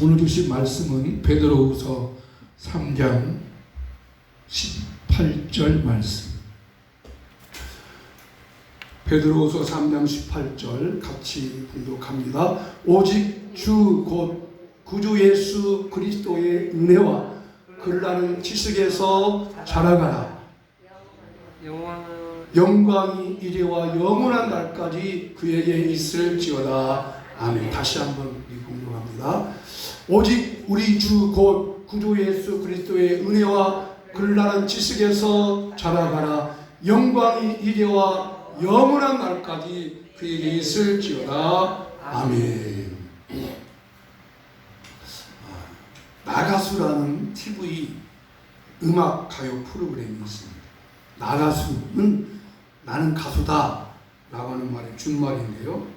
오늘 주신 말씀은 베드로후서 3장 18절 말씀. 베드로후서 3장 18절 같이 봉독합니다. 오직 주 곧 구주 예수 그리스도의 은혜와 그를 아는 지식에서 자라가라. 영광이 이제와 영원한 날까지 그에게 있을지어다. 아멘. 다시 한번 봉독합니다. 오직 우리 주 곧 구주 예수 그리스도의 은혜와 그를 아는 지식에서 자라가라. 영광이 이제와 영원한 날까지 그에게 있을지어다. 아멘. 나가수라는 TV 음악 가요 프로그램이 있습니다. 나가수는 나는 가수다 라고 하는 말의 준말인데요.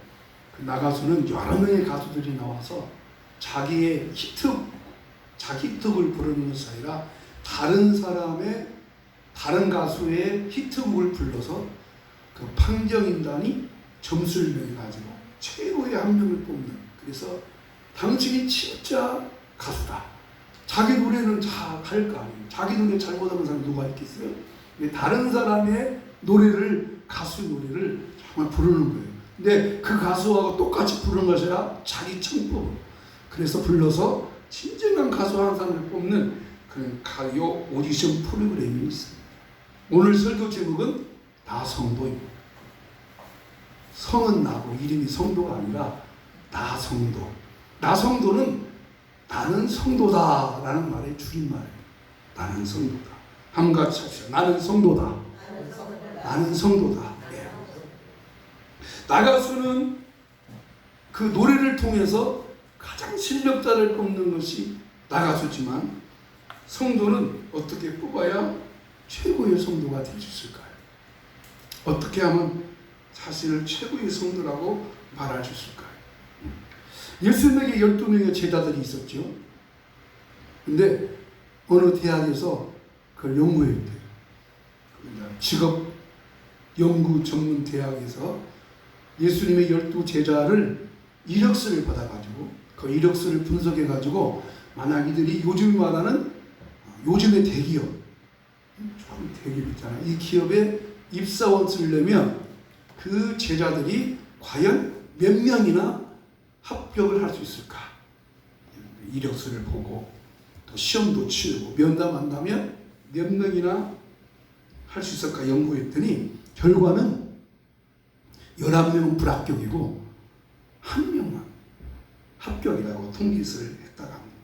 그 나가수는 여러 명의 가수들이 나와서 자기 히트곡을 부르는 것이 아니라 다른 가수의 히트곡을 불러서 그 판정인단이 점수를 매겨가지고 최고의 한 명을 뽑는. 그래서 당신이 진짜 가수다. 자기 노래는 잘 할 거 아니에요. 자기 노래 잘못하는 사람이 누가 있겠어요? 다른 사람의 노래를, 가수 노래를 정말 부르는 거예요. 근데 그 가수하고 똑같이 부르는 것이 아니라 자기 창법으로. 그래서 불러서 진정한 가수 한 사람을 뽑는 그런 가요 오디션 프로그램이 있습니다. 오늘 설교 제목은 나성도입니다. 성은 나고 이름이 성도가 아니라 나성도. 나성도는 나는 성도다 라는 말의 줄임말이에요. 나는 성도다. 한번 같이 합시다. 나는 성도다. 나는 성도다. 네. 나가수는 그 노래를 통해서 가장 실력자를 뽑는 것이 나가수지만 성도는 어떻게 뽑아야 최고의 성도가 될 수 있을까요? 어떻게 하면 자신을 최고의 성도라고 말할 수 있을까요? 예수님에게 12명의 제자들이 있었죠. 근데 어느 대학에서 그걸 연구했대요. 직업 연구 전문 대학에서 예수님의 12제자를 이력서를 받아가지고 그 이력서를 분석해가지고 만약 이들이 요즘 말하는 요즘의 대기업, 좀 대기업 있잖아요. 이 기업에 입사원 쓰려면 그 제자들이 과연 몇 명이나 합격을 할 수 있을까? 이력서를 보고 또 시험도 치르고 면담한다면 몇 명이나 할 수 있을까 연구했더니 결과는 11명은 불합격이고 1명만 합격이라고 통지서를 했다고 합니다.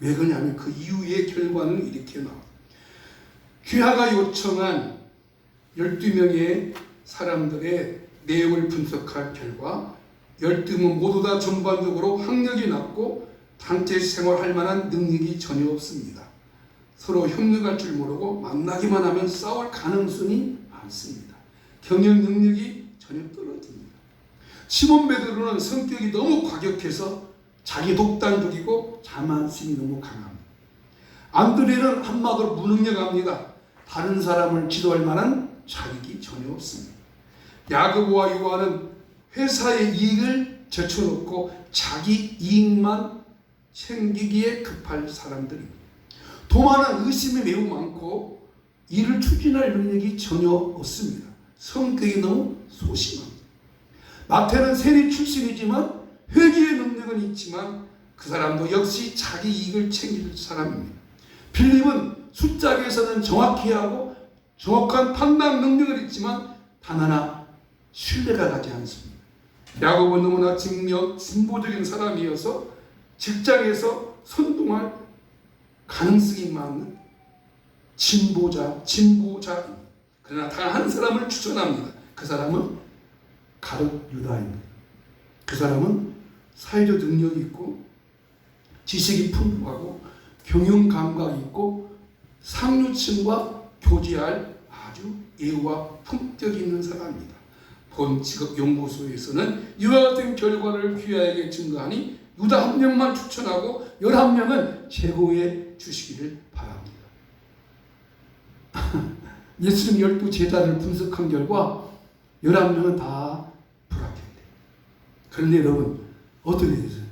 왜 그러냐면 그 이후의 결과는 이렇게 나와요. 귀하가 요청한 12명의 사람들의 내용을 분석한 결과 12명 모두 다 전반적으로 학력이 낮고 단체 생활할 만한 능력이 전혀 없습니다. 서로 협력할 줄 모르고 만나기만 하면 싸울 가능성이 많습니다. 경영 능력이 전혀 떨어집니다. 시몬 베드로는 성격이 너무 과격해서 자기 독단적이고 자만심이 너무 강합니다. 안드레는 한마디로 무능력합니다. 다른 사람을 지도할 만한 자격이 전혀 없습니다. 야고보와 요한은 회사의 이익을 제쳐놓고 자기 이익만 챙기기에 급할 사람들입니다. 도마는 의심이 매우 많고 일을 추진할 능력이 전혀 없습니다. 성격이 너무 소심합니다. 마태는 세리 출신이지만 회계의 능력은 있지만 그 사람도 역시 자기 이익을 챙길 사람입니다. 빌립은 숫자에서는 정확히 하고 정확한 판단 능력을 있지만 단 하나 신뢰가 가지 않습니다. 야고보는 너무나 진보적인 사람이어서 직장에서 선동할 가능성이 많은 진보자. 그러나 단 한 사람을 추천합니다. 그 사람은 가룟 유다입니다. 그 사람은 사회적 능력이 있고 지식이 풍부하고 경영 감각이 있고 상류층과 교제할 아주 예우와 품격이 있는 사람입니다. 본 직업연구소에서는 이와 같은 결과를 귀하에게 증거하니 유다 1명만 추천하고 11명은 제거해 주시기를 바랍니다. 예수님 12제자를 분석한 결과 11명은 다 불합격돼요. 그런데 여러분 어떻게 되세요?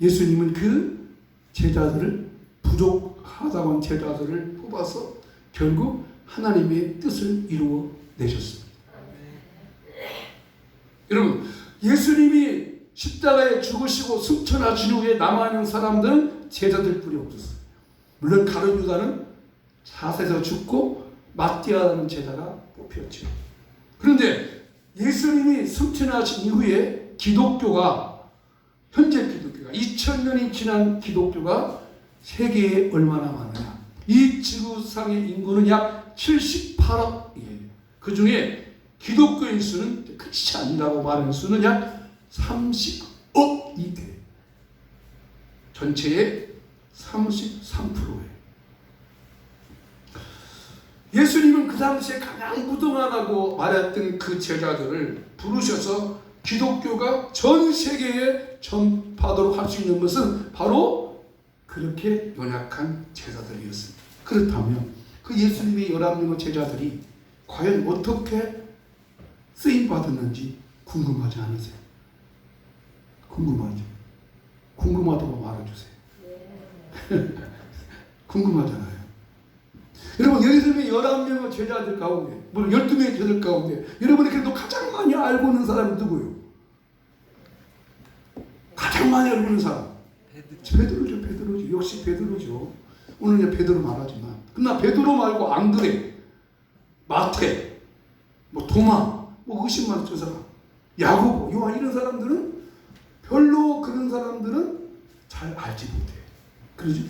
예수님은 그 제자들을, 부족하다고 한 제자들을 뽑아서 결국 하나님의 뜻을 이루어 내셨습니다. 여러분, 예수님이 십자가에 죽으시고 승천하신 후에 남아있는 사람들은 제자들뿐이 없었어요. 물론 가룟 유다는 사세에서 죽고 마띠아라는 제자가 뽑혔죠. 그런데 예수님이 승천하신 이후에 기독교가, 현재 기독교가 2000년이 지난 기독교가 세계에 얼마나 많으냐. 이 지구상의 인구는 약 78억이에요. 그 중에 기독교인 수는 그렇지 않다고 말하는 수는 약 30억이 돼요. 전체의 33%예요. 예수님은 그 당시에 가장 무등하다고 말했던 그 제자들을 부르셔서 기독교가 전 세계에 전파하도록 할 수 있는 것은 바로 그렇게 연약한 제자들이었습니다. 그렇다면 그 예수님의 11명의 제자들이 과연 어떻게 쓰임받았는지 궁금하지 않으세요? 궁금하죠? 궁금하다고 말해주세요. 궁금하잖아요. 여러분, 예수님의 11명의 제자들 가운데, 물론 12명의 제자들 가운데 여러분이 그래도 가장 많이 알고 있는 사람이 누구예요? 가장 많이 알고 있는 사람? 베드로죠. 베드로죠. 역시 베드로죠. 오늘 이제 베드로 말하지만, 그러나 베드로 말고 안드레, 마태, 도마, 의심 많은 저 사람, 야고보, 요한, 이런 사람들은 별로, 그런 사람들은 잘 알지 못해요. 그러죠?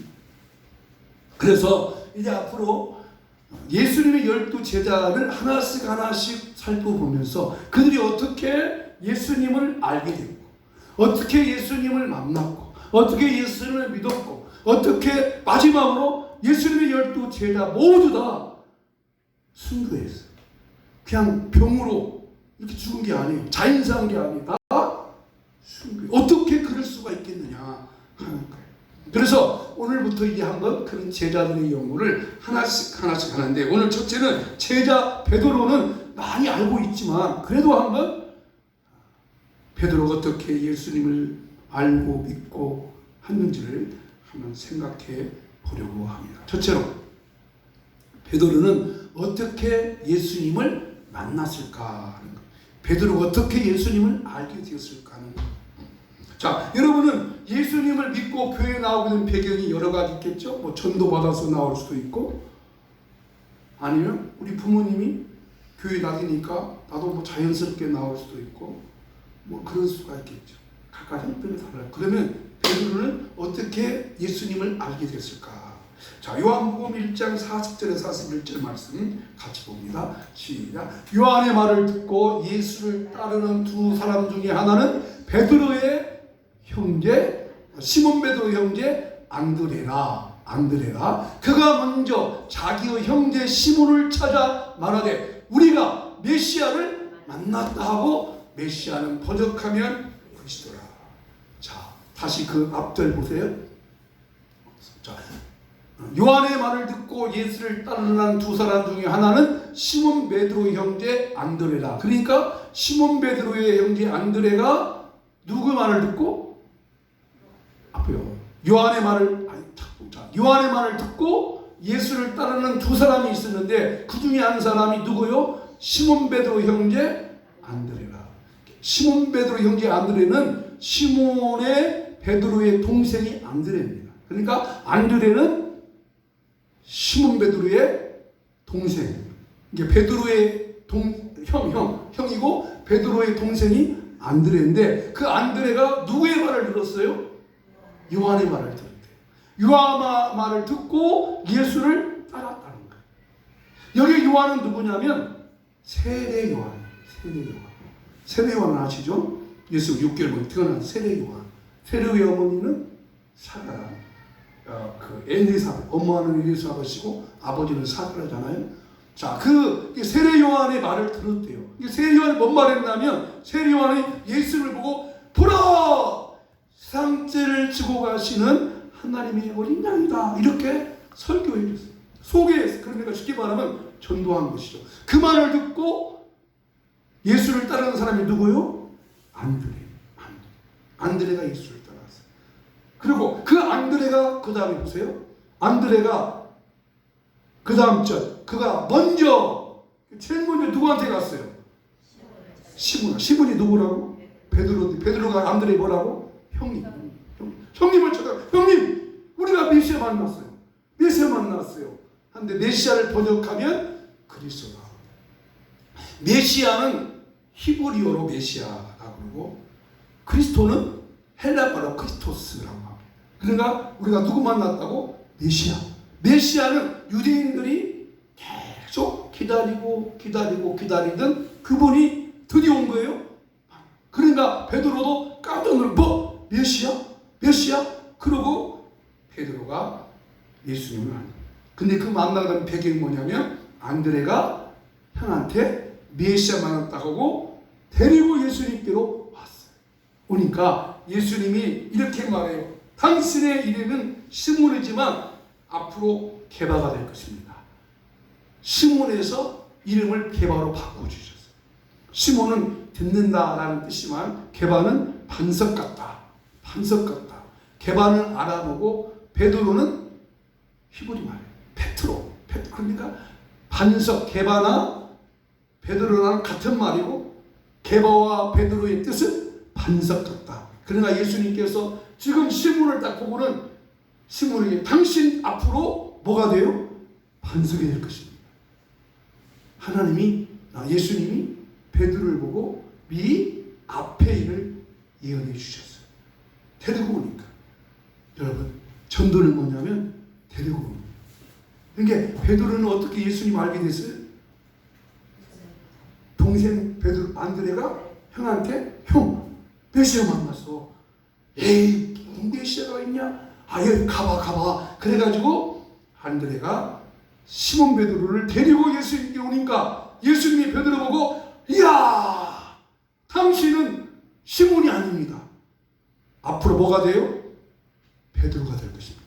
그래서 이제 앞으로 예수님의 12제자를 하나씩 살펴보면서 그들이 어떻게 예수님을 알게 됐고, 어떻게 예수님을 만났고, 어떻게 예수님을 믿었고, 어떻게 마지막으로 예수님의 12제자 모두 다 순교했어요. 그냥 병으로 이렇게 죽은 게 아니에요. 자인사한 게 아니에요. 다 순교. 어떻게 그럴 수가 있겠느냐 하는 거예요. 그래서 오늘부터 이제 한번 그런 제자들의 연구를 하나씩 하는데, 오늘 첫째는 제자 베드로는 많이 알고 있지만 그래도 한번 베드로가 어떻게 예수님을 알고 믿고 했는지를 한번 생각해 보려고 합니다. 첫째로 베드로는 어떻게 예수님을 만났을까 하는 것. 베드로가 어떻게 예수님을 알게 되었을까 하는 것. 자, 여러분은 예수님을 믿고 교회에 나오게 된 배경이 여러 가지 있겠죠? 전도 받아서 나올 수도 있고, 아니면 우리 부모님이 교회 다니니까 나도 자연스럽게 나올 수도 있고, 그럴 수가 있겠죠. 각각 형편에 달라요. 그러면 베드로는 어떻게 예수님을 알게 됐을까? 자, 요한복음 1장 40절에서 41절 말씀 같이 봅니다. 시작. 요한의 말을 듣고 예수를 따르는 두 사람 중에 하나는 베드로의 형제, 시몬 베드로 형제 안드레라. 그가 먼저 자기의 형제 시몬을 찾아 말하되 우리가 메시아를 만났다 하고, 메시아는 번역하면 그리스도라. 자, 다시 그 앞절 보세요. 자, 요한의 말을 듣고 예수를 따르는 두 사람 중에 하나는 시몬 베드로 형제 안드레라. 그러니까 시몬 베드로의 형제 안드레가 누구 말을 듣고? 앞에요. 요한의 말을 듣고 예수를 따르는 두 사람이 있었는데 그 중에 한 사람이 누구요? 시몬 베드로 형제 안드레라. 시몬 베드로 형제 안드레는 시몬의 베드로의 동생이 안드레입니다. 그러니까 안드레는 시몬 베드로의 동생. 이게 베드로의 형이고 베드로의 동생이 안드레인데, 그 안드레가 누구의 말을 들었어요? 요한의 말을 들었대요. 요한 말을 듣고 예수를 따랐다는 거예요. 여기 요한은 누구냐면 세례 요한. 세례 요한 아시죠? 예수 6개월 만에 태어난 세례 요한. 세례의 어머니는 사가라. 엘리사벳, 엄마는 엘리사벳이고 아버지는 사가라잖아요. 자, 그 세례 요한의 말을 들었대요. 세례 요한이 뭔 말했냐면, 세례 요한이 예수를 보고 보라! 상죄를 지고 가시는 하나님의 어린 양이다. 이렇게 설교해 줬어요. 소개했어요. 그러니까 쉽게 말하면 전도한 것이죠. 그 말을 듣고 예수를 따르는 사람이 누구요? 안드레가 예수를 따랐어요. 그리고 그 안드레가 그 다음에 보세요. 안드레가 그 다음 절 그가 먼저 제일 먼저 누구한테 갔어요? 시몬이 누구라고? 베드로인데 베드로가 안드레 뭐라고? 형님을 쳐다. 형님 우리가 메시아 만났어요. 근데 메시아를 번역하면 그리스도다. 메시아는 히브리어로 메시아라고 그러고 그리스도는 헬라어로 크리스토스라고 합니다. 그러니까 우리가 누구 만났다고? 메시아는 유대인들이 계속 기다리던 그분이 드디어 온 거예요. 그러니까 베드로도 깜짝 놀고 메시아? 그러고 베드로가 예수님을 만나. 근데 그 만나는 배경이 뭐냐면 안드레가 형한테 메시아 만났다고 하고 데리고 예수님께로 왔어요. 오니까 예수님이 이렇게 말해요. 당신의 이름은 시몬이지만 앞으로 게바가 될 것입니다. 시몬에서 이름을 게바로 바꿔주셨어요. 시몬은 듣는다라는 뜻이지만 게바는 반석 같다. 게바는 알아보고 베드로는 히브리 말이에요. 페트로. 그러니까 반석, 게바나 베드로랑 같은 말이고 게바와 베드로의 뜻은 반석 같다. 그러나 예수님께서 지금 시몬을 딱 보고는 시몬에게 당신 앞으로 뭐가 돼요? 반석이 될 것입니다. 예수님이 베드로를 보고 미 앞에 일을 예언해 주셨어요. 데리고 오니까. 여러분 전도는 뭐냐면 데리고 옵니다. 그러니까 베드로는 어떻게 예수님 알게 됐어요? 동생 베드로 안드레가 형한테 형 메시아 만났어. 에이 무슨 메시아가 있냐? 여기 가봐. 그래가지고 안드레가 시몬 베드로를 데리고 예수님께 오니까 예수님이 베드로 보고 이야 당신은 시몬이 아닙니다. 앞으로 뭐가 돼요? 베드로가 될 것입니다.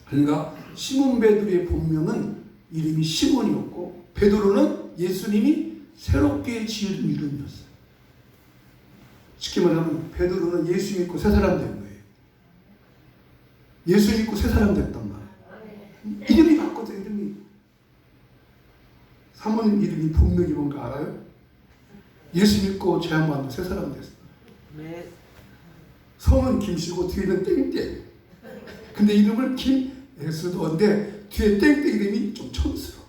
그러니까 시몬 베드로의 본명은 이름이 시몬이었고 베드로는 예수님이 새롭게 지은 이름이었어요. 쉽게 말하면 베드로는 예수 믿고 새 사람 된 거예요. 예수 믿고 새 사람 됐단 말이에요. 이름이 바뀌었어요. 이름이. 사모님 이름이 본명이 뭔가 알아요? 예수 믿고 죄안받고 새 사람 됐어요. 성은 김씨고 뒤에는 땡땡. 근데 이름을 김예수도인데 뒤에 땡땡 이름이 좀 촌스러워.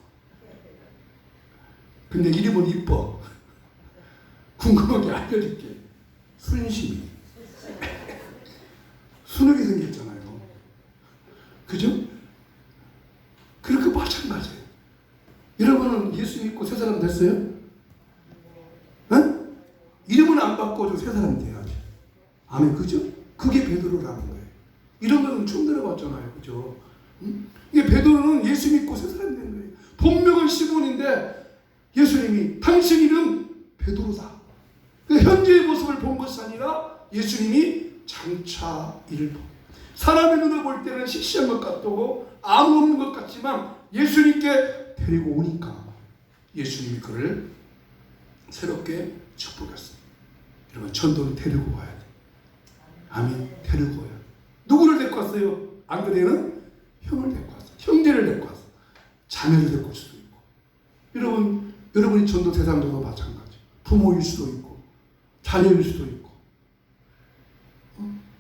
근데 이름은 이뻐. 궁금하게 알려줄게. 순심이. 순하게 생겼잖아요. 그죠? 그렇게 마찬가지예요. 여러분은 예수 믿고 새 사람 됐어요? 응? 이름은 안 바꿔도 새 사람 돼야지. 아멘. 그죠? 그게 베드로라는 거예요. 이런 거는 처음 들어봤잖아요. 그죠? 응? 이게 베드로는 예수 믿고 새 사람 된 거예요. 본명은 시몬인데 예수님이 당신 이름 베드로다. 현재의 모습을 본 것이 아니라 예수님이 장차 이를 본. 사람의 눈을 볼 때는 시시한 것 같고 아무 없는 것 같지만 예수님께 데리고 오니까 예수님이 그를 새롭게 축복했습니다. 여러분 전도는 데리고 와야 돼. 아멘. 데리고 와야 돼. 누구를 데리고 왔어요? 안드레는 형을 데리고 왔어요. 형제를 데리고 왔어요. 자매를 데리고 올 수도 있고. 여러분이 전도 대상자도 마찬가지. 부모일 수도 있고 자녀일 수도 있고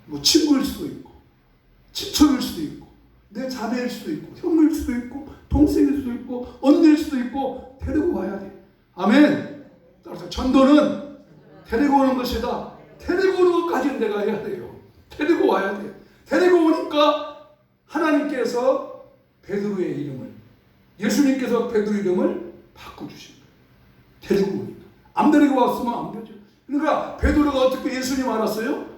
뭐 친구일 수도 있고 친척일 수도 있고 내 자매일 수도 있고 형일 수도 있고 동생일 수도 있고 언니일 수도 있고 데리고 와야 돼. 아멘. 따라서 전도는 데리고 오는 것이다. 데리고 오는 것까지는 내가 해야 돼요. 데리고 와야 돼. 데리고 오니까 하나님께서 베드로의 이름을 예수님께서 베드로 이름을 바꿔주신 거예요. 데리고 오니까. 안 데리고 왔으면 안 되죠. 그러니까 베드로가 어떻게 예수님 알았어요?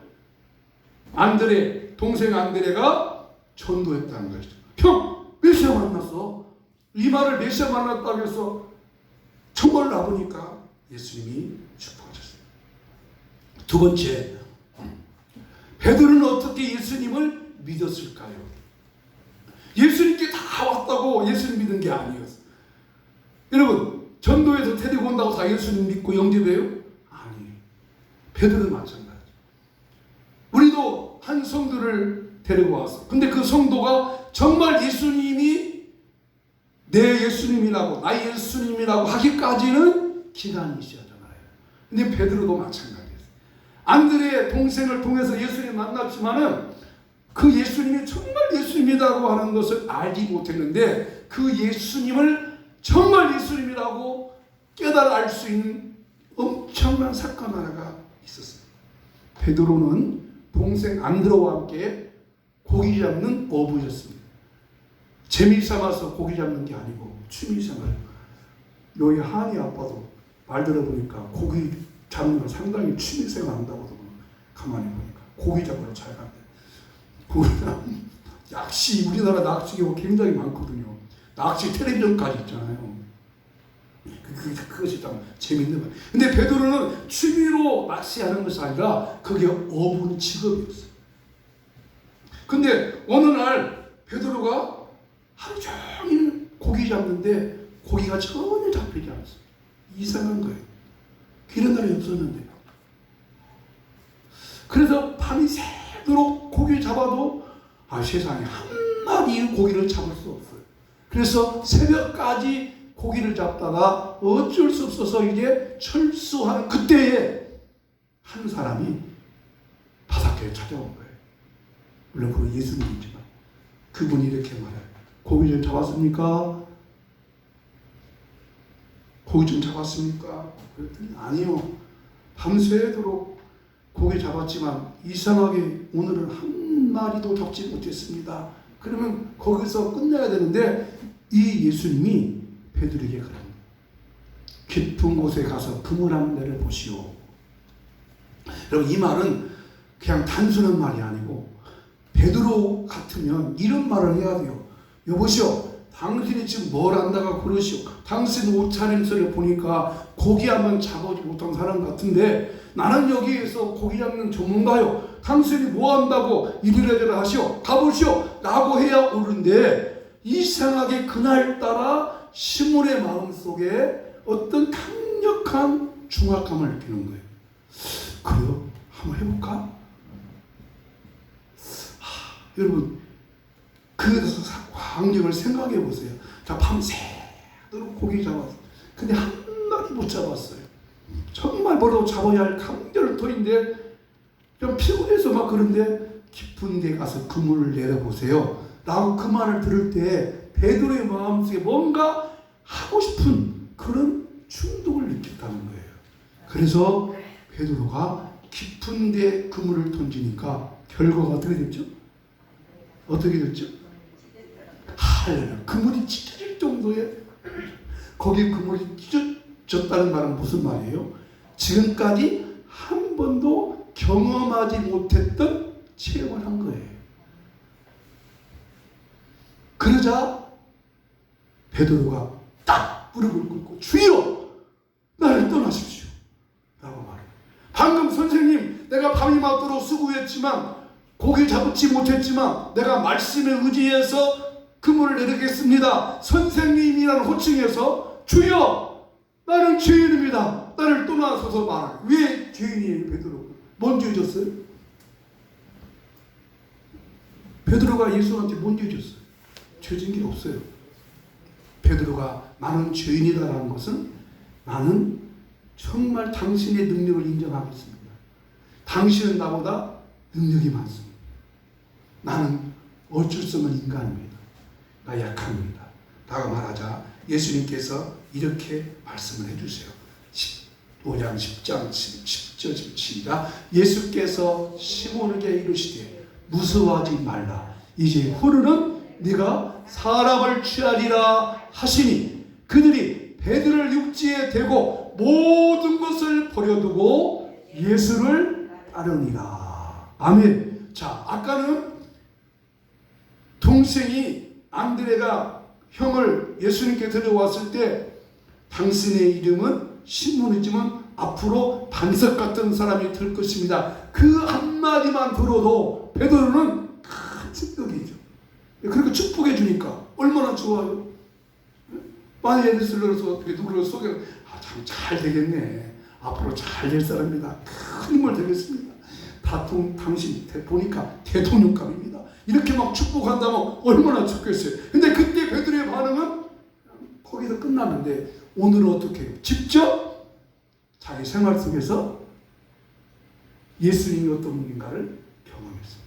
동생 안드레가 전도했다는 것이죠. 형 메시아 만났어. 이 말을 메시아 만났다고 해서 정말 나보니까 예수님이 축복하셨어요. 두 번째, 베드로는 어떻게 예수님을 믿었을까요? 예수님께 다 왔다고 예수님 믿은 게 아니었어요. 여러분 전도에서 데리고 온다고 다 예수님 믿고 영접해요? 아니에요. 베드로는 마찬가지. 우리도 한 성도를 데리고 왔어. 근데 그 성도가 정말 예수님이 내 예수님이라고 나의 예수님이라고 하기까지는 기간이 있었잖아요. 근데 베드로도 마찬가지였어요. 안드레의 동생을 통해서 예수님 만났지만은 그 예수님이 정말 예수님이라고 하는 것을 알지 못했는데 그 예수님을 정말 예수님이라고 깨달아 알 수 있는 엄청난 사건 하나가 있었어요. 베드로는 동생 안드레와 함께 고기 잡는 어부였습니다. 재미삼아서 고기 잡는 게 아니고 취미생활. 여기 한이 아빠도 말 들어보니까 고기 잡는 걸 상당히 취미생활 한다고 가만히 보니까 고기 잡으러 잘 간대. 낚시, 우리나라 낚시가 굉장히 많거든요. 낚시 텔레비전까지 있잖아요. 그것이 참 재밌는 거예요. 근데 베드로는 취미로 낚시하는 것이 아니라 그게 어부 직업이었어요. 근데 어느 날 베드로가 하루 종일 고기 잡는데 고기가 전혀 잡히지 않았어요. 이상한 거예요. 이런 날이 없었는데요. 그래서 밤이 새도록 고기를 잡아도 세상에 한 마리 고기를 잡을 수 없어요. 그래서 새벽까지 고기를 잡다가 어쩔 수 없어서 이제 철수하는 그때에 한 사람이 바닷가에 찾아온 거예요. 물론 그건 예수님이지만 그분이 이렇게 말해요. 고기 좀 잡았습니까? 고기 좀 잡았습니까? 그랬더니 아니요. 밤새도록 고기 잡았지만 이상하게 오늘은 한 마리도 잡지 못했습니다. 그러면 거기서 끝내야 되는데 이 예수님이 베드로에게 그럽니다. 깊은 곳에 가서 그물 한 대를 보시오. 여러분 이 말은 그냥 단순한 말이 아니고 베드로 같으면 이런 말을 해야 돼요. 여보시오, 당신이 지금 뭘 안다가 그러시오. 당신 옷차림새를 보니까 고기 한번 잡아오지 못한 사람 같은데 나는 여기에서 고기 잡는 전문가요. 당신이 뭐 한다고 이리저리 하시오. 가보시오. 라고 해야 옳은데 이상하게 그날따라 시몬의 마음속에 어떤 강력한 중압감을 느끼는 거예요. 그래요? 한번 해볼까? 여러분 그 광경을 생각해 보세요. 자, 밤새도록 고기 잡았어요. 근데 한 마리 못 잡았어요. 정말 뭐라도 잡아야 할 강렬토인데 좀 피곤해서 막 그런데 깊은 데 가서 그물을 내려보세요. 라고 그 말을 들을 때 베드로의 마음속에 뭔가 하고 싶은 그런 충동을 느꼈다는 거예요. 그래서 베드로가 깊은 데 그물을 던지니까 결과가 어떻게 됐죠? 어떻게 됐죠? 그물이 찢어질 정도의 거기 그물이 찢어졌다는 말은 무슨 말이에요? 지금까지 한 번도 경험하지 못했던 체험을 한 거예요. 그러자 베드로가 딱 무릎을 꿇고 주여 나를 떠나십시오 라고 말해요. 방금 선생님 내가 밤이 맞도록 수고했지만 고기 잡지 못했지만 내가 말씀에 의지해서 그물을 내리겠습니다. 선생님이라는 호칭에서 주여 나는 죄인입니다. 나를 떠나서서 말하라. 왜 죄인이에요 베드로가? 뭔 죄 졌어요? 베드로가 예수한테 뭔 죄 졌어요? 죄진 게 없어요. 베드로가 나는 죄인이다라는 것은 나는 정말 당신의 능력을 인정하겠습니다. 당신은 나보다 능력이 많습니다. 나는 어쩔 수 없는 인간입니다. 나 약합니다. 라고 말하자 예수님께서 이렇게 말씀을 해주세요. 5장 10장 10절 시작. 예수께서 시몬에게 이르시되 무서워하지 말라. 이제 후로는 네가 사람을 취하리라 하시니 그들이 베드로를 육지에 대고 모든 것을 버려두고 예수를 따르니라. 아멘. 자, 아까는 동생이 안드레가 형을 예수님께 데려왔을 때 당신의 이름은 시몬이지만 앞으로 반석 같은 사람이 될 것입니다. 그 한마디만 들어도 베드로는 큰 축복이죠. 그렇게 축복해 주니까 얼마나 좋아요. 만약 예를 들어서 베드로를 속여 참 잘 되겠네. 앞으로 잘 될 사람이다. 큰 힘을 되겠습니다. 당신 보니까 대통령감입니다. 이렇게 막 축복한다면 얼마나 좋겠어요. 근데 그때 베드로의 반응은 거기서 끝났는데 오늘은 어떻게 해요? 직접 자기 생활 속에서 예수님이 어떤 분인가를 경험했어요.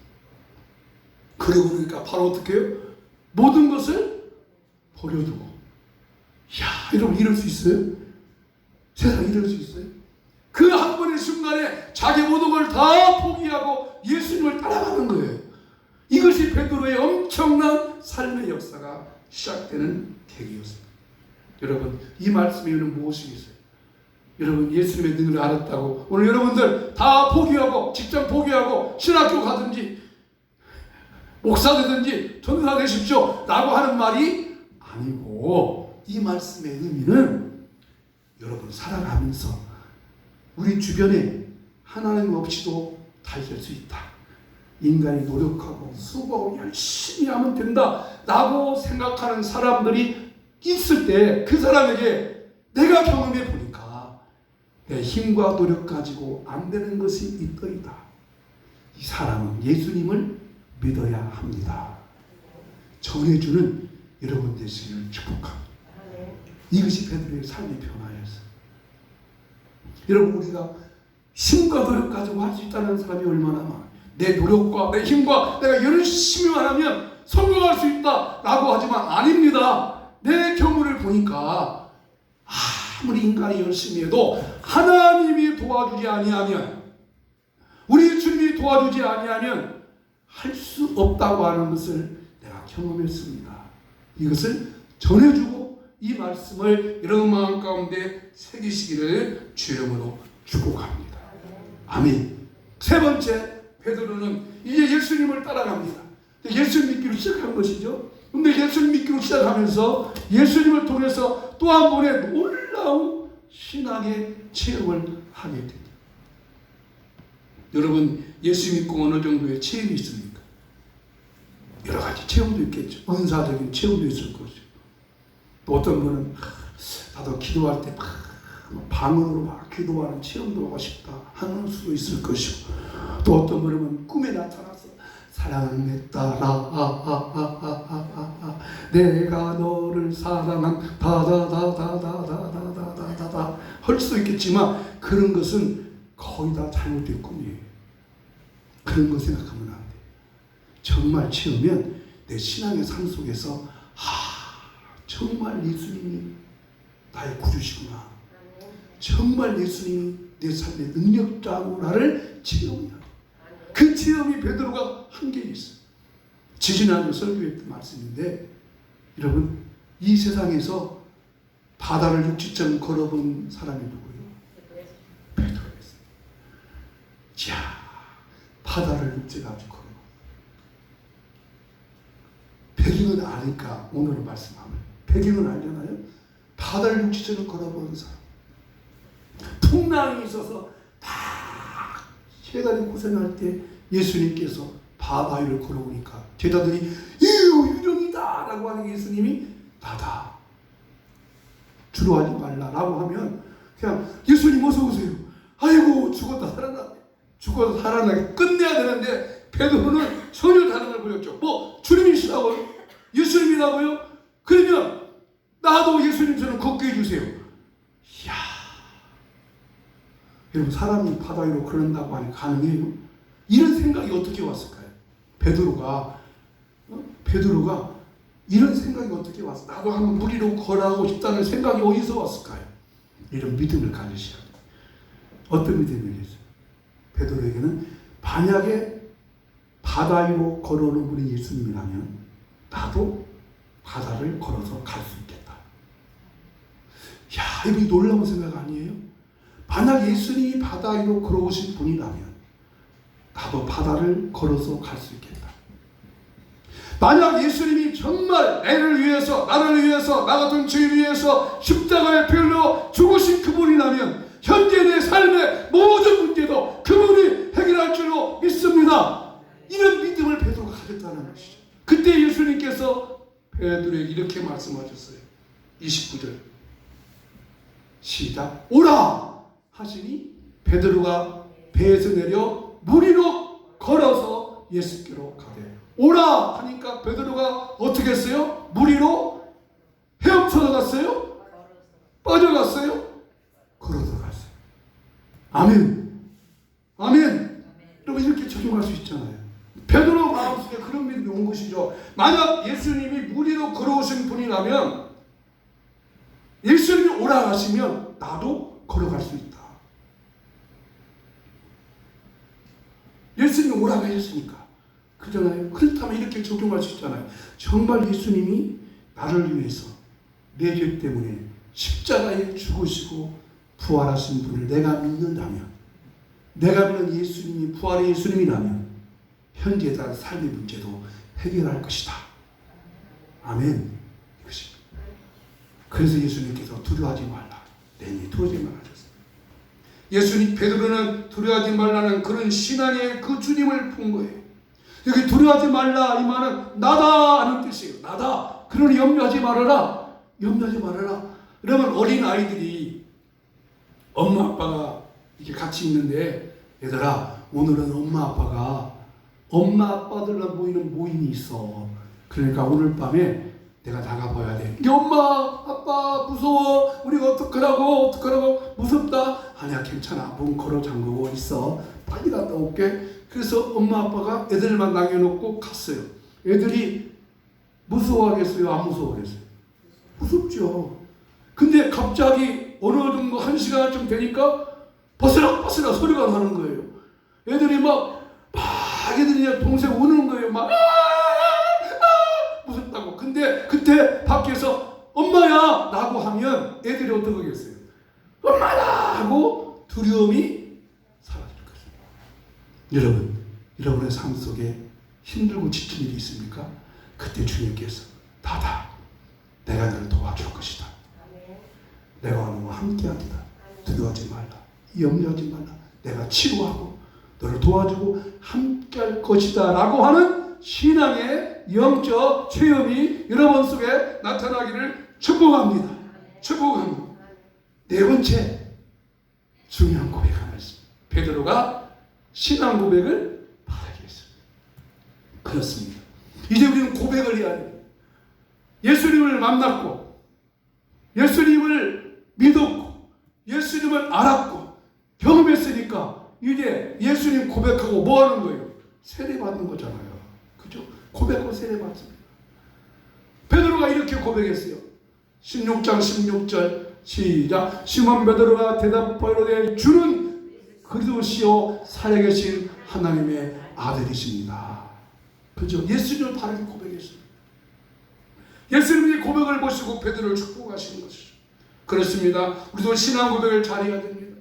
그러고 보니까 바로 어떻게 해요? 모든 것을 버려두고. 야, 여러분 이럴 수 있어요? 세상에 이럴 수 있어요? 그 한 번의 순간에 자기 모든 걸 다 포기하고 예수님을 따라가는 거예요. 이것이 베드로의 엄청난 삶의 역사가 시작되는 계기였습니다. 여러분, 이 말씀에는 무엇이겠어요? 여러분, 예수님의 능력을 알았다고 오늘 여러분들 다 포기하고 직장 포기하고 신학교 가든지 목사 되든지 전도사 되십시오 라고 하는 말이 아니고, 이 말씀의 의미는 여러분 살아가면서 우리 주변에 하나님 없이도 잘 될 수 있다. 인간이 노력하고 수고하고 열심히 하면 된다 라고 생각하는 사람들이 있을 때 그 사람에게 내가 경험해 보니까 내 힘과 노력 가지고 안 되는 것이 있더이다. 이 사람은 예수님을 믿어야 합니다. 전해주는 여러분 되시기를 축복합니다. 이것이 베드로의 삶의 변화였어요. 여러분, 우리가 힘과 노력 가지고 할 수 있다는 사람이 얼마나 많아요. 내 노력과 내 힘과 내가 열심히만 하면 성공할 수 있다라고 하지만 아닙니다. 내 경우를 보니까 아무리 인간이 열심히 해도 하나님이 도와주지 아니하면, 우리 주님이 도와주지 아니하면 할 수 없다고 하는 것을 내가 경험했습니다. 이것을 전해주고 이 말씀을 여러분 마음 가운데 새기시기를 주님으로 축복합니다. 아멘. 세 번째, 베드로는 이제 예수님을 따라갑니다. 예수님 믿기로 시작한 것이죠. 근데 예수님 믿기로 시작하면서 예수님을 통해서 또 한 번의 놀라운 신앙의 체험을 하게 됩니다. 여러분, 예수 믿고 어느 정도의 체험이 있습니까? 여러 가지 체험도 있겠죠. 은사적인 체험도 있을 것이고, 또 어떤 분은 나도 기도할 때 방언으로 막 기도하는 체험도 하고 싶다 하는 수도 있을 것이고, 또 어떤 분은 꿈에 나타나서 사랑에 따라 내가 너를 사랑한 다다다다다다다다다다 할 수도 있겠지만, 그런 것은 거의 다 잘못된 꿈이에요. 그런 거 생각하면 안 돼. 정말 채우면 내 신앙의 삶 속에서 정말 예수님이 나의 구주시구나, 정말 예수님이 내 삶의 능력자구나를 체험해야 돼. 그 체험이 베드로가 한 게 있어요. 지지난주 설교했던 말씀인데, 여러분, 이 세상에서 바다를 육지처럼 걸어본 사람이 누구예요? 베드로였어요. 자, 바다를 육지가지고 걸어. 배경은 아니까 오늘 말씀하면 배경은 알잖아요. 바다를 육지처럼 걸어본 사람. 풍랑이 있어서 막 제자들이 고생할 때 예수님께서 바다 위를 걸어오니까 제자들이 유령이다 라고 하는 예수님이 나다, 두려워하지 말라라고 하면 그냥 예수님 어서 오세요. 아이고 죽었다 살아났네. 죽어서 살아나게 끝내야 되는데 베드로는 전혀 다른 걸 보였죠. 뭐 주님이시라고요? 예수님이라고요? 그러면 나도 예수님처럼 걷게 해주세요. 이야, 여러분, 사람이 바다 위로 걸는다고 하니 가능해요? 이런 생각이 어떻게 왔을까요? 베드로가 이런 생각이 어떻게 왔어? 나도 한번 물 위로 걸어가고 싶다는 생각이 어디서 왔을까요? 이런 믿음을 가지셔야 돼요. 어떤 믿음이겠어요? 베드로에게는 만약에 바다 위로 걸어오는 분이 예수님이라면 나도 바다를 걸어서 갈 수 있겠다. 야, 이거 놀라운 생각 아니에요? 만약 예수님이 바다 위로 걸어오신 분이라면 나도 바다를 걸어서 갈 수 있겠다. 만약 예수님이 정말 애를 위해서, 나를 위해서, 나 같은 죄를 위해서 십자가에 별로 죽으신 그분이라면 현재 내 삶의 모든 문제도 그분이 해결할 줄로 믿습니다. 이런 믿음을 베드로가 가졌다는 것이죠. 그때 예수님께서 베드로에게 이렇게 말씀하셨어요. 29절 시작. 오라 하시니 베드로가 배에서 내려 물 위로 걸어서 예수께로 가되 오라 하니까 베드로가 어떻게 했어요? 물 위로 헤엄쳐서 갔어요? 빠져갔어요? 걸어 들어갔어요. 아멘. 아멘. 여러분 이렇게 적용할 수 있잖아요. 베드로 마음속에 그런 믿음이 온 것이죠. 만약 예수님이 물 위로 걸어오신 분이라면 예수님이 오라 하시면 나도 걸어갈 수 있다. 예수님이 오라고 하셨으니까. 그잖아요. 그렇다면 이렇게 적용할 수 있잖아요. 정말 예수님이 나를 위해서 내 죄 때문에 십자가에 죽으시고 부활하신 분을 내가 믿는다면, 내가 믿는 예수님이 부활의 예수님이라면 현재 다 삶의 문제도 해결할 것이다. 아멘. 이것입니다. 그래서 예수님께서 두려워하지 말라. 내니 두려워하지 말라 하셨어요. 예수님 베드로는 두려워하지 말라는 그런 신앙의 그 주님을 본 거예요. 여기 두려워하지 말라 이 말은 나다 하는 뜻이에요. 나다. 그러니 염려하지 말아라. 염려하지 말아라. 여러분 어린 아이들이 엄마 아빠가 이렇게 같이 있는데 얘들아 오늘은 엄마 아빠들과 모이는 모임이 있어. 그러니까 오늘 밤에 내가 나가봐야 돼. 엄마 아빠 무서워. 우리가 어떡하라고 무섭다. 아니야 괜찮아. 문 걸어 잠그고 있어. 빨리 갔다 올게. 그래서 엄마 아빠가 애들만 남겨놓고 갔어요. 애들이 무서워하겠어요? 안 무서워하겠어요? 무섭죠. 근데 갑자기 어느 정도 1시간쯤 되니까 버스락 소리가 나는 거예요. 애들이 막 애들이 동생 우는 거예요. 막 무섭다고. 근데 그때 밖에서 엄마야 라고 하면 애들이 어떻게 하겠어요? 엄마야 하고 두려움이 사라질 것입니다. 여러분의 삶 속에 힘들고 지친 일이 있습니까? 그때 주님께서 다다 내가 너를 도와줄 것이다. 내가 너와 함께하리라. 두려워하지 말라. 염려하지 말라. 내가 치료하고 너를 도와주고 함께할 것이다 라고 하는 신앙의 영적 체험이 여러분 속에 나타나기를 축복합니다. 네 번째 중요한 고백 하나 있습니다. 베드로가 신앙 고백을 발휘했습니다. 그렇습니다. 이제 우리는 고백을 해야 돼요. 예수님을 만났고 예수님을 믿었고 예수님을 알았고 경험했으니까 이제 예수님 고백하고 뭐 하는 거예요? 세례 받는 거잖아요. 그죠? 고백하고 세례 받습니다. 베드로가 이렇게 고백했어요. 16장 16절 시작. 시몬 베드로가 대답하여 이르되 주는 그리스도시요 살아계신 하나님의 아들이십니다. 그죠? 예수님을 바르게 고백했어요. 예수님이 고백을 보시고 베드로를 축복하시는 것이죠. 그렇습니다. 우리도 신앙 고백을 잘해야 됩니다.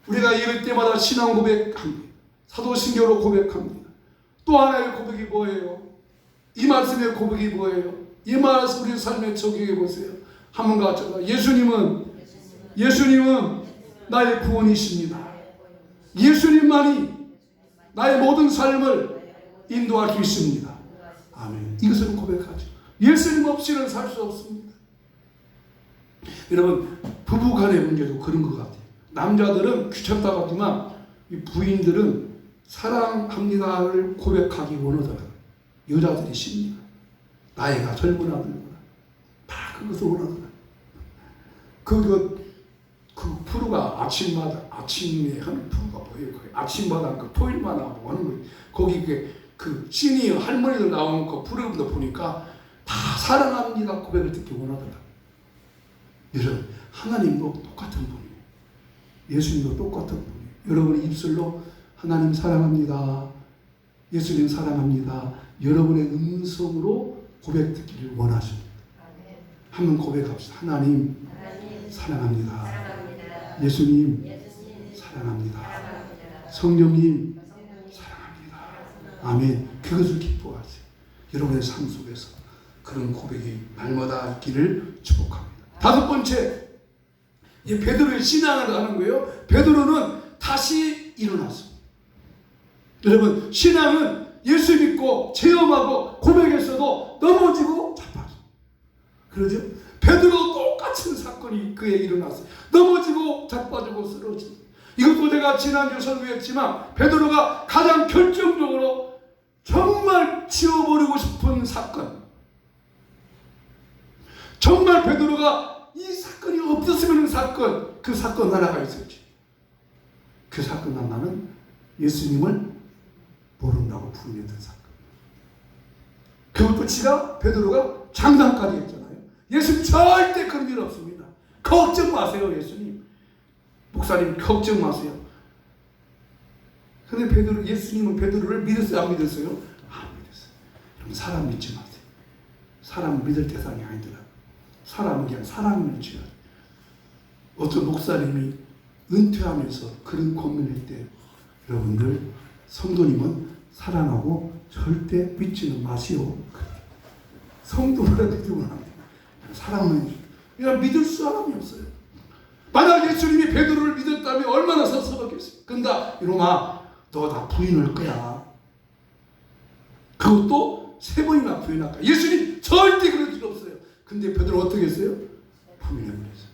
우리가 예배 때마다 신앙 고백합니다. 사도신경으로 고백합니다. 또 하나의 고백이 뭐예요? 이 말씀의 고백이 뭐예요? 이 말씀 우리 삶에 적용해 보세요. 한번 같이 예수님은 나의 구원이십니다. 예수님만이 나의 모든 삶을 인도할 수 있습니다. 아멘. 이것을 고백하죠. 예수님 없이는 살 수 없습니다. 여러분 부부 간의 문제도 그런 것 같아요. 남자들은 귀찮다고 하지만 이 부인들은 사랑합니다를 고백하기 원하더라고요. 여자들이 쉽니다. 나이가 젊은 아들보다 다 그것을 원하더라고요. 그 프로가 아침에 하는 프로가 뭐예요? 아침마다 그 토요일마다 뭐 하는 거예요. 거기 그 시니어 할머니들 나오는 그 프로그램도 보니까 다 사랑합니다 고백을 듣기 원하더라고요. 여러분 하나님도 똑같은 분이에요. 예수님도 똑같은 분이에요. 여러분의 입술로 하나님 사랑합니다. 예수님 사랑합니다. 여러분의 음성으로 고백 듣기를 원하십니다. 한번 고백합시다. 하나님 사랑합니다. 예수님 사랑합니다. 성령님 사랑합니다. 아멘. 그것을 기뻐하세요. 여러분의 삶 속에서 그런 고백이 날마다 있기를 축복합니다. 다섯 번째, 이 베드로의 신앙을 하는 거예요. 베드로는 다시 일어났습니다. 여러분 신앙은 예수 믿고 체험하고 고백했어도 넘어지고 자빠져. 그러죠? 베드로 똑같은 사건이 그에 일어났어요. 넘어지고 자빠지고 쓰러지고. 이것도 내가 지난주 설교했지만 베드로가 가장 결정적으로 정말 지워버리고 싶은 사건, 정말 베드로가 이 사건이 없었으면 하는 사건, 그 사건 하나가 있었지. 그 사건 하나는 예수님을 모른다고 부인했던 사건. 그것도 지가 베드로가 장담까지 했잖아요. 예수님 절대 그런 일 없습니다. 걱정 마세요, 예수님. 목사님 걱정 마세요. 그런데 예수님은 베드로를 믿었어요, 안 믿었어요? 안 믿었어요. 여러분, 사람 믿지 마세요. 사람을 믿을 대상이 아니더라. 사람은 그냥 사람을 믿어야 돼. 어떤 목사님이 은퇴하면서 그런 고민할 때, 여러분들 성도님은 사람하고 절대 믿지는 마시오. 성도보다 믿으면 안 돼요. 사람은 그냥 믿을 사람이 없어요. 만약 예수님이 베드로를 믿었다면 얼마나 섭섭하겠어요. 근데 이놈아, 너 다 부인할 거야. 그것도 3번이나 부인할 거야. 예수님 절대 그럴 일 없어요. 근데 베드로 어떻게 했어요? 부인해버렸어요.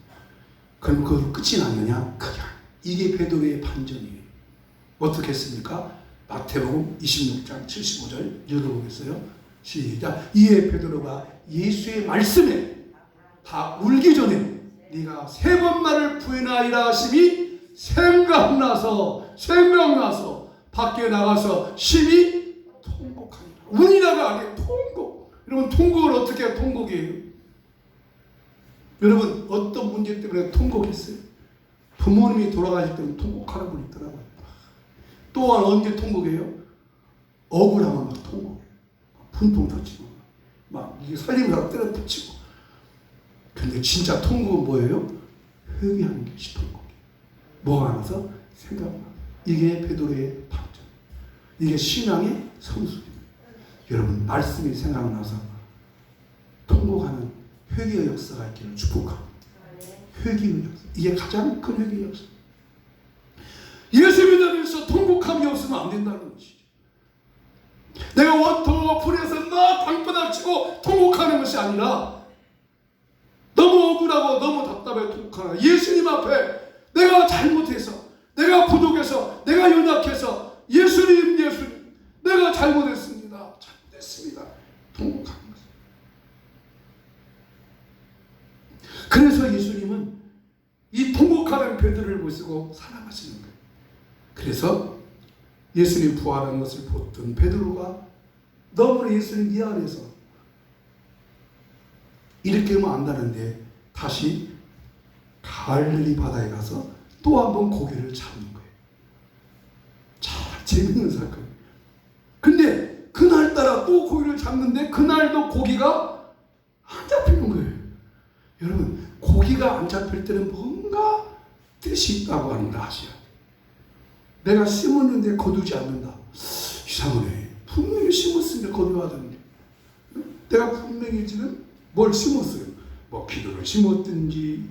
그럼 그걸로 끝이 났느냐? 그게 아니에요. 이게 베드로의 반전이에요. 어떻게 했습니까? 마태복음 26장 75절 읽어보겠어요. 시작. 이에 베드로가 예수의 말씀에 다 울기 전에 네가 3번 나를 부인하리라 하심이 생각나서 밖에 나가서 심히 통곡하니라. 운이라가 아니에요. 통곡. 여러분, 통곡을 어떻게 해야 통곡이에요? 여러분, 어떤 문제 때문에 통곡했어요? 부모님이 돌아가실 때는 통곡하는 분 있더라고요. 또한 언제 통곡해요? 억울하면 막 통곡해요. 분통 터치고 막 이게 살림을 하고 때려 붙이고. 근데 진짜 통곡은 뭐예요? 회개하는 것이 통곡이에요. 뭐가 나서? 생각나. 이게 베드로의 반전. 이게 신앙의 성숙입니다. 여러분, 말씀이 생각나서 통곡하는 회개의 역사가 있기를 축복합니다. 회개의 역사. 이게 가장 큰 회개의 역사. 예수 믿으면서 통곡함이 없으면 안 된다는 것이죠. 내가 원통하고 불에서 막 방바닥 치고 통곡하는 것이 아니라 너무 억울하고 너무 답답해 통곡하는 예수님 앞에 내가 잘못해서, 내가 부족해서, 내가 연약해서 예수님 내가 잘못했습니다. 통곡하는 것입니다. 그래서 예수님은 이 통곡하는 베드로를 보시고 사랑하시는 거예요. 그래서 예수님 부활한 것을 보던 베드로가 너무나 예수님 미안해서 이렇게 하면 안다는데 다시 갈릴리 바다에 가서 또 한 번 고기를 잡는 거예요. 참 재밌는 사건. 근데 그날따라 또 고기를 잡는데 그날도 고기가 안 잡히는 거예요. 여러분, 고기가 안 잡힐 때는 뭔가 뜻이 있다고 하는 걸 아셔야 돼요. 내가 심었는데 거두지 않는다. 이상하네. 분명히 심었으니까 거두어야 되는데. 내가 분명히 지금 뭘 심었어요. 뭐 기도를 심었든지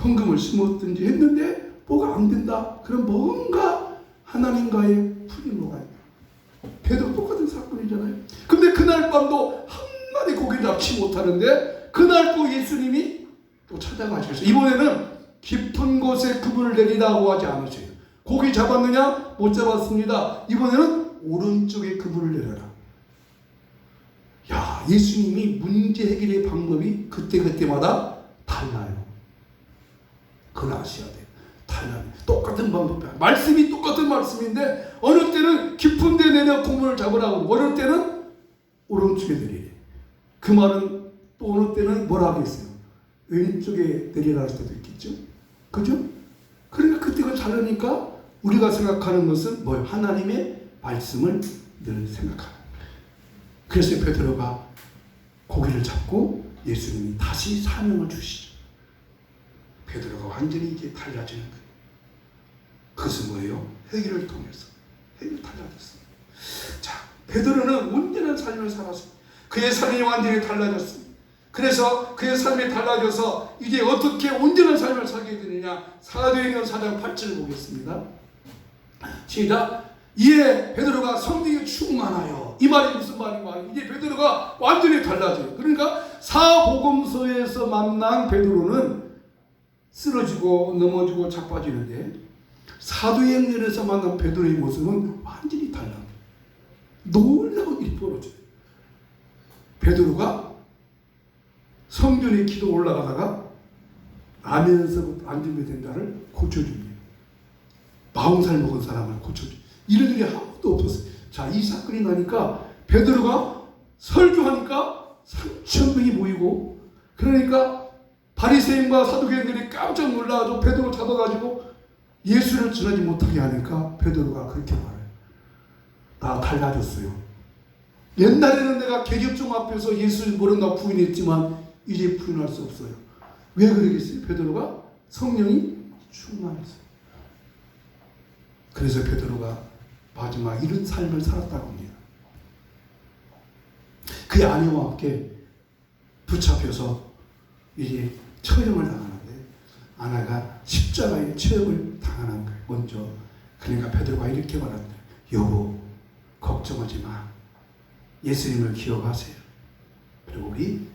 헌금을 심었든지 했는데 뭐가 안 된다. 그럼 뭔가 하나님과의 풀이모가 있다. 베드로 똑같은 사건이잖아요. 근데 그날 밤도 한 마리 고기를 잡지 못하는데 그날 또 예수님이 또 찾아가셔서 이번에는 깊은 곳에 그물을 내리라고 하지 않으세요. 고기 잡았느냐? 못 잡았습니다. 이번에는 오른쪽에 그물을 내려라. 야, 예수님이 문제 해결의 방법이 그때마다 달라요. 그걸 아셔야 돼요. 달라요. 똑같은 방법이야. 말씀이 똑같은 말씀인데 어느 때는 깊은 데 내려 그물을 잡으라고, 어느 때는 오른쪽에 내리래. 그 말은 또 어느 때는 뭐라 하겠어요? 왼쪽에 내리라 할 때도 있겠죠? 그죠? 그러니까 그때가 다르니까 우리가 생각하는 것은 뭐예요? 하나님의 말씀을 늘 생각하는 거예요. 그래서 베드로가 고기를 잡고 예수님이 다시 사명을 주시죠. 베드로가 완전히 이제 달라지는 거예요. 그것은 뭐예요? 회개를 통해서 달라졌어요. 자, 베드로는 온전한 삶을 살았습니다. 그의 삶이 완전히 달라졌습니다. 그래서 그의 삶이 달라져서 이제 어떻게 온전한 삶을 살게 되느냐? 사도행전 4장 8절을 보겠습니다. 시작. 이에 베드로가 성령에 충만하여. 이 말이 무슨 말인가? 이제 베드로가 완전히 달라져요. 그러니까 사복음서에서 만난 베드로는 쓰러지고 넘어지고 자빠지는데 사도행전에서 만난 베드로의 모습은 완전히 달라. 놀라운 일이 벌어져요. 베드로가 성전에 기도 올라가다가 라면서부터 앉으면 된다를 고쳐줍니다. 40살 먹은 사람을 고쳐줍니다. 이런 일이 한 번도 없었어요. 자, 이 사건이 나니까 베드로가 설교하니까 3,000명이 모이고, 그러니까 바리새인과 사두개인들이 깜짝 놀라가지고 베드로 잡아가지고 예수를 전하지 못하게 하니까 베드로가 그렇게 말해요. 나 달라졌어요. 옛날에는 내가 계집종 앞에서 예수를 모른다고 부인했지만 이제 부인할 수 없어요. 왜 그러겠어요? 베드로가 성령이 충만했어요. 그래서 베드로가 마지막 이런 삶을 살았다고 합니다. 그의 아내와 함께 붙잡혀서 이제 처형을 당하는데, 아내가 십자가의 처형을 당하는 거예요. 먼저. 그러니까 베드로가 이렇게 말합니다. 여보, 걱정하지 마. 예수님을 기억하세요. 그리고 우리